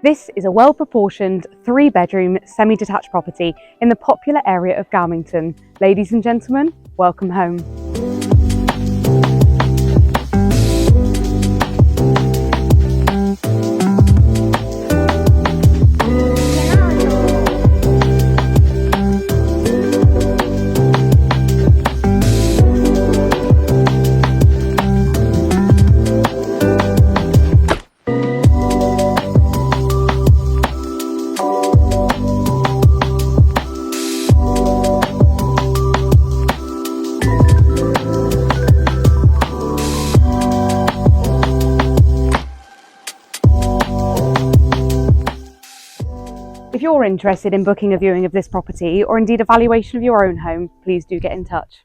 This is a well-proportioned 3-bedroom semi-detached property in the popular area of Galmington. Ladies and gentlemen, welcome home. If you're interested in booking a viewing of this property or indeed a valuation of your own home, please do get in touch.